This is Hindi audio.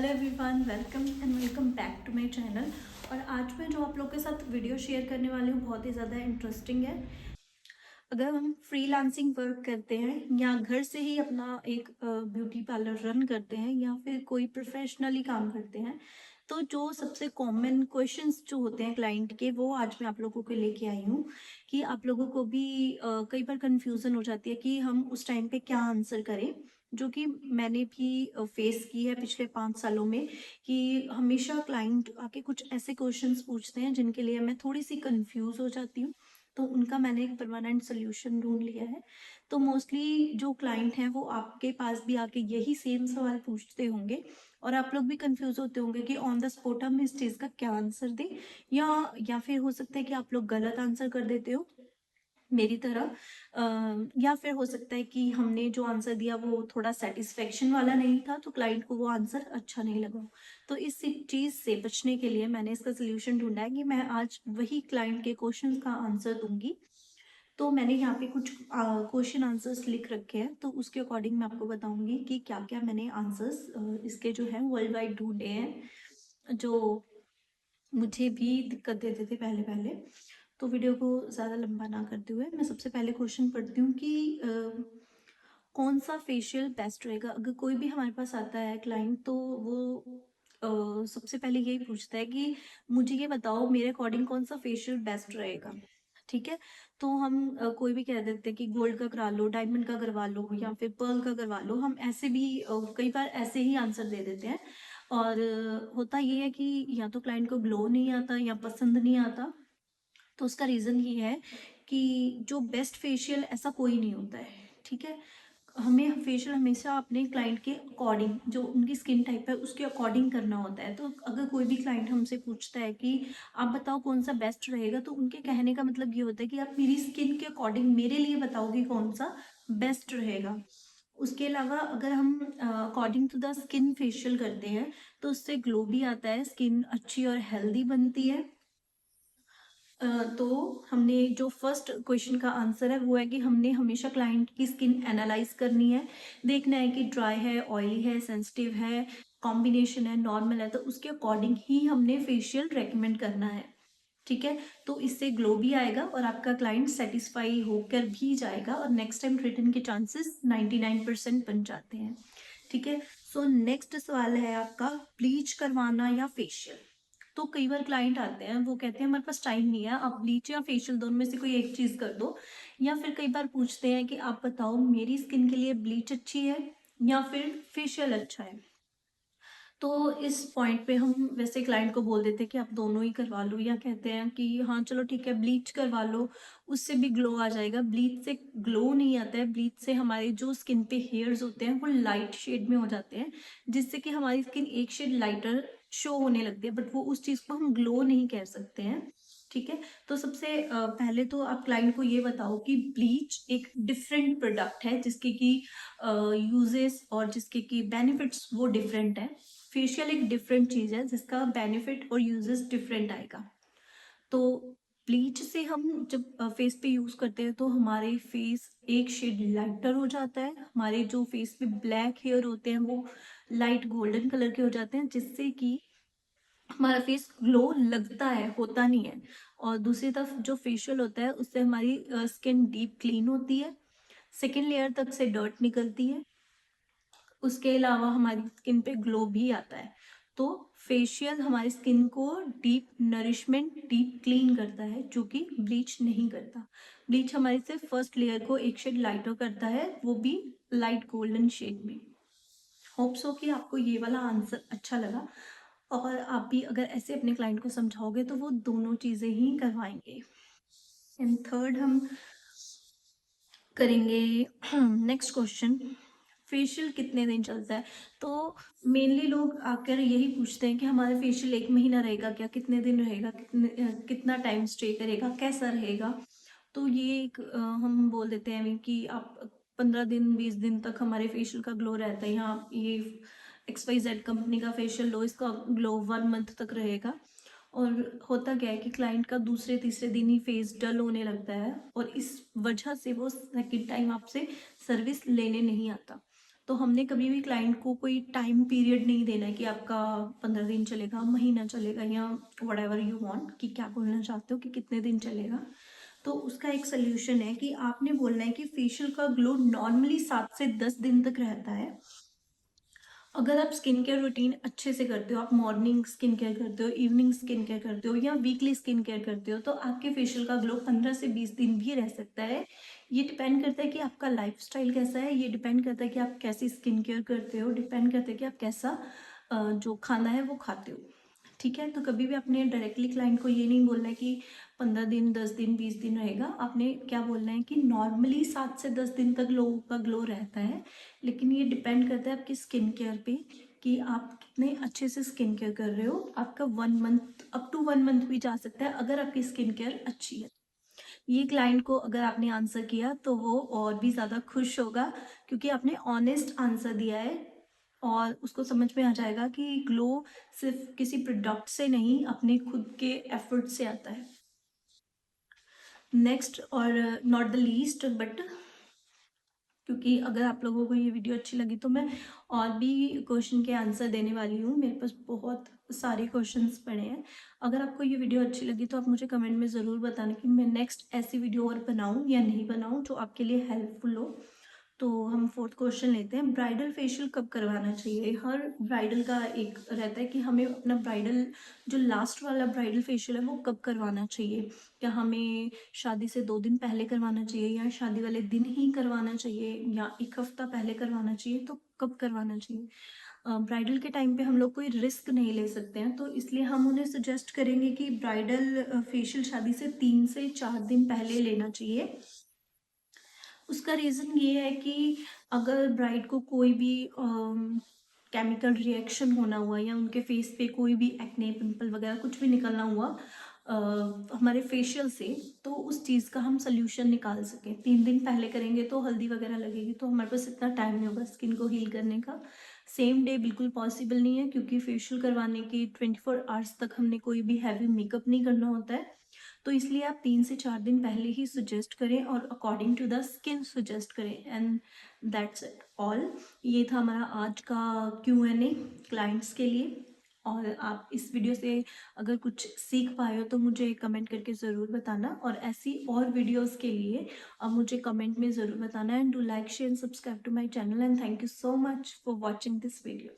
Hello everyone, welcome back to my channel. और आज मैं जो आप लोग के साथ वीडियो शेयर करने वाली हूँ बहुत ही ज़्यादा इंटरेस्टिंग है। अगर हम फ्रीलांसिंग वर्क करते हैं या घर से ही अपना एक ब्यूटी पार्लर रन करते हैं या फिर कोई प्रोफेशनली काम करते हैं, तो जो सबसे कॉमन क्वेश्चंस जो होते हैं क्लाइंट के, वो आज मैं आप लोगों के लेके आई हूँ कि आप लोगों को भी कई बार कंफ्यूजन हो जाती है कि हम उस टाइम पे क्या आंसर करें, जो कि मैंने भी फेस की है पिछले 5 सालों में। कि हमेशा क्लाइंट आके कुछ ऐसे क्वेश्चंस पूछते हैं जिनके लिए मैं थोड़ी सी कंफ्यूज हो जाती हूँ, तो उनका मैंने एक परमानेंट सोल्यूशन ढूंढ लिया है। तो मोस्टली जो क्लाइंट हैं वो आपके पास भी आके यही सेम सवाल पूछते होंगे और आप लोग भी कंफ्यूज होते होंगे कि ऑन द स्पॉट हम इस चीज़ का क्या आंसर दें, या फिर हो सकता है कि आप लोग गलत आंसर कर देते हो मेरी तरह। या फिर हो सकता है कि हमने जो आंसर दिया वो थोड़ा सेटिस्फेक्शन वाला नहीं था, तो क्लाइंट को वो आंसर अच्छा नहीं लगा। तो इस चीज़ से बचने के लिए मैंने इसका सोल्यूशन ढूंढा है कि मैं आज वही क्लाइंट के क्वेश्चन का आंसर दूंगी। तो मैंने यहाँ पे कुछ क्वेश्चन आंसर्स लिख रखे हैं, तो उसके अकॉर्डिंग मैं आपको बताऊंगी कि क्या क्या मैंने आंसर्स इसके जो है वर्ल्ड वाइड ढूंढे हैं, जो मुझे भी दिक्कत देते थे पहले पहले। तो वीडियो को ज़्यादा लंबा ना करते हुए मैं सबसे पहले क्वेश्चन पढ़ती हूँ कि कौन सा फेशियल बेस्ट रहेगा। अगर कोई भी हमारे पास आता है क्लाइंट, तो वो सबसे पहले यही पूछता है कि मुझे ये बताओ मेरे अकॉर्डिंग कौन सा फेशियल बेस्ट रहेगा। ठीक है, तो हम कोई भी कह देते हैं कि गोल्ड का करा लो, डायमंड का करवा लो या फिर पर्ल का करवा लो। हम ऐसे भी कई बार ऐसे ही आंसर दे देते हैं। और होता ये है कि या तो क्लाइंट को ग्लो नहीं आता या पसंद नहीं आता। तो उसका रीज़न ये है कि जो बेस्ट फेशियल ऐसा कोई नहीं होता है। ठीक है, हमें फेशियल हमेशा अपने क्लाइंट के अकॉर्डिंग, जो उनकी स्किन टाइप है उसके अकॉर्डिंग करना होता है। तो अगर कोई भी क्लाइंट हमसे पूछता है कि आप बताओ कौन सा बेस्ट रहेगा, तो उनके कहने का मतलब ये होता है कि आप मेरी स्किन के अकॉर्डिंग मेरे लिए बताओ कि कौन सा बेस्ट रहेगा। उसके अलावा अगर हम according to the skin facial करते हैं, तो उससे ग्लो भी आता है, स्किन अच्छी और हेल्दी बनती है। तो हमने जो फर्स्ट क्वेश्चन का आंसर है वो है कि हमने हमेशा क्लाइंट की स्किन एनालाइज करनी है, देखना है कि ड्राई है, ऑयली है, सेंसिटिव है, कॉम्बिनेशन है, नॉर्मल है, तो उसके अकॉर्डिंग ही हमने फेशियल रेकमेंड करना है। ठीक है, तो इससे ग्लो भी आएगा और आपका क्लाइंट सेटिस्फाई होकर भी जाएगा और नेक्स्ट टाइम रिटर्न के चांसेस 99% बन जाते हैं। ठीक है, सो नेक्स्ट सवाल है आपका, ब्लीच करवाना या फेशियल। तो कई बार क्लाइंट आते हैं, वो कहते हैं हमारे पास टाइम नहीं है, आप ब्लीच या फेशियल दोनों में से कोई एक चीज़ कर दो। या फिर कई बार पूछते हैं कि आप बताओ मेरी स्किन के लिए ब्लीच अच्छी है या फिर फेशियल अच्छा है। तो इस पॉइंट पे हम वैसे क्लाइंट को बोल देते हैं कि आप दोनों ही करवा लो, या कहते हैं कि हाँ चलो ठीक है ब्लीच करवा लो, उससे भी ग्लो आ जाएगा। ब्लीच से ग्लो नहीं आता है, ब्लीच से हमारे जो स्किन पे हेयर्स होते हैं वो लाइट शेड में हो जाते हैं, जिससे कि हमारी स्किन एक शेड लाइटर शो होने लगती है, बट वो उस चीज़ को हम ग्लो नहीं कह सकते हैं। ठीक है, तो सबसे पहले तो आप क्लाइंट को ये बताओ कि ब्लीच एक डिफरेंट प्रोडक्ट है जिसके की यूजेस और जिसके की बेनिफिट्स वो डिफरेंट है। फेशियल एक डिफरेंट चीज़ है जिसका बेनिफिट और यूजेस डिफरेंट आएगा। तो ब्लीच से हम जब फेस पे यूज करते हैं तो हमारे फेस एक शेड लाइटर हो जाता है, हमारे जो फेस पे ब्लैक हेयर होते हैं वो लाइट गोल्डन कलर के हो जाते हैं, जिससे कि हमारा फेस ग्लो लगता है, होता नहीं है। और दूसरी तरफ जो फेशियल होता है उससे हमारी स्किन डीप क्लीन होती है, सेकेंड लेयर तक से डर्ट निकलती है, उसके अलावा हमारी स्किन पे ग्लो भी आता है। तो फेशियल हमारी स्किन को डीप नरिशमेंट, डीप क्लीन करता है, जो कि ब्लीच नहीं करता। ब्लीच हमारी सिर्फ फर्स्ट लेयर को एक शेड लाइटर करता है, वो भी लाइट गोल्डन शेड में। होप सो कि आपको ये वाला आंसर अच्छा लगा और आप भी अगर ऐसे अपने क्लाइंट को समझाओगे तो वो दोनों चीज़ें ही करवाएंगे। एंड थर्ड हम करेंगे नेक्स्ट क्वेश्चन, फेशियल कितने दिन चलता है। तो मेनली लोग आकर यही पूछते हैं कि हमारा फेशियल 1 महीना रहेगा क्या, कितने दिन रहेगा, कितना टाइम स्टे करेगा, कैसा रहेगा। तो ये एक हम बोल देते हैं कि आप 15 दिन 20 दिन तक हमारे फेशियल का ग्लो रहता है। यहाँ ये XYZ कंपनी का फेशियल लो, इसका ग्लो 1 मंथ तक रहेगा। और होता क्या है कि क्लाइंट का दूसरे तीसरे दिन ही फेस डल होने लगता है और इस वजह से वो सेकंड टाइम आपसे सर्विस लेने नहीं आता। तो हमने कभी भी क्लाइंट को कोई टाइम पीरियड नहीं देना है कि आपका 15 दिन चलेगा, महीना चलेगा, या व्हाटएवर यू वांट, कि क्या बोलना चाहते हो कि कितने दिन चलेगा। तो उसका एक सोल्यूशन है कि आपने बोलना है कि फेशियल का ग्लो नॉर्मली 7 से 10 दिन तक रहता है। अगर आप स्किन केयर रूटीन अच्छे से करते हो, आप मॉर्निंग स्किन केयर करते हो, इवनिंग स्किन केयर करते हो, या वीकली स्किन केयर करते हो, तो आपके फेशियल का ग्लो 15 से 20 दिन भी रह सकता है। ये डिपेंड करता है कि आपका लाइफस्टाइल कैसा है, ये डिपेंड करता है कि आप कैसी स्किन केयर करते हो, डिपेंड करता है कि आप कैसा जो खाना है वो खाते हो। ठीक है, तो कभी भी आपने डायरेक्टली क्लाइंट को ये नहीं बोलना है कि 15 दिन, 10 दिन, 20 दिन रहेगा। आपने क्या बोलना है कि नॉर्मली 7 से 10 दिन तक लोगों का ग्लो रहता है, लेकिन ये डिपेंड करता है आपकी स्किन केयर पे कि आप कितने अच्छे से स्किन केयर कर रहे हो। आपका 1 मंथ, अप टू 1 मंथ भी जा सकता है अगर आपकी स्किन केयर अच्छी है। ये क्लाइंट को अगर आपने आंसर किया तो वो और भी ज़्यादा खुश होगा, क्योंकि आपने ऑनेस्ट आंसर दिया है, और उसको समझ में आ जाएगा कि ग्लो सिर्फ किसी प्रोडक्ट से नहीं, अपने खुद के एफर्ट से आता है। नेक्स्ट और नॉट द लीस्ट बट, क्योंकि अगर आप लोगों को ये वीडियो अच्छी लगी तो मैं और भी क्वेश्चन के आंसर देने वाली हूँ। मेरे पास बहुत सारे क्वेश्चंस पड़े हैं। अगर आपको ये वीडियो अच्छी लगी तो आप मुझे कमेंट में ज़रूर बताना कि मैं नेक्स्ट ऐसी वीडियो और बनाऊँ या नहीं बनाऊँ जो आपके लिए हेल्पफुल हो। तो हम फोर्थ क्वेश्चन लेते हैं, ब्राइडल फेशियल कब करवाना चाहिए। हर ब्राइडल का एक रहता है कि हमें अपना ब्राइडल, जो लास्ट वाला ब्राइडल फेशियल है वो कब करवाना चाहिए। क्या हमें शादी से 2 दिन पहले करवाना चाहिए, या शादी वाले दिन ही करवाना चाहिए, या एक हफ्ता पहले करवाना चाहिए, तो कब करवाना चाहिए। ब्राइडल के टाइम पे हम लोग कोई रिस्क नहीं ले सकते हैं, तो इसलिए हम उन्हें सजेस्ट करेंगे कि ब्राइडल फेशियल शादी से 3 से 4 दिन पहले लेना चाहिए। उसका रीज़न ये है कि अगर ब्राइड को कोई भी केमिकल रिएक्शन होना हुआ, या उनके फेस पे कोई भी एक्ने, पिंपल वगैरह कुछ भी निकलना हुआ हमारे फेशियल से, तो उस चीज़ का हम सोल्यूशन निकाल सकें। 3 दिन पहले करेंगे तो हल्दी वगैरह लगेगी, तो हमारे पास इतना टाइम नहीं होगा स्किन को हील करने का। सेम डे बिल्कुल पॉसिबल नहीं है, क्योंकि फेशियल करवाने के 24 आवर्स तक हमने कोई भी हैवी मेकअप नहीं करना होता है। तो इसलिए आप 3 से 4 दिन पहले ही सुजेस्ट करें, और according to the skin suggest करें, एंड दैट्स इट ऑल। ये था हमारा आज का Q&A क्लाइंट्स के लिए। और आप इस वीडियो से अगर कुछ सीख पाए हो तो मुझे कमेंट करके ज़रूर बताना, और ऐसी और वीडियोस के लिए आप मुझे कमेंट में ज़रूर बताना। And do like, share and subscribe to my channel, and thank you so much for watching this video.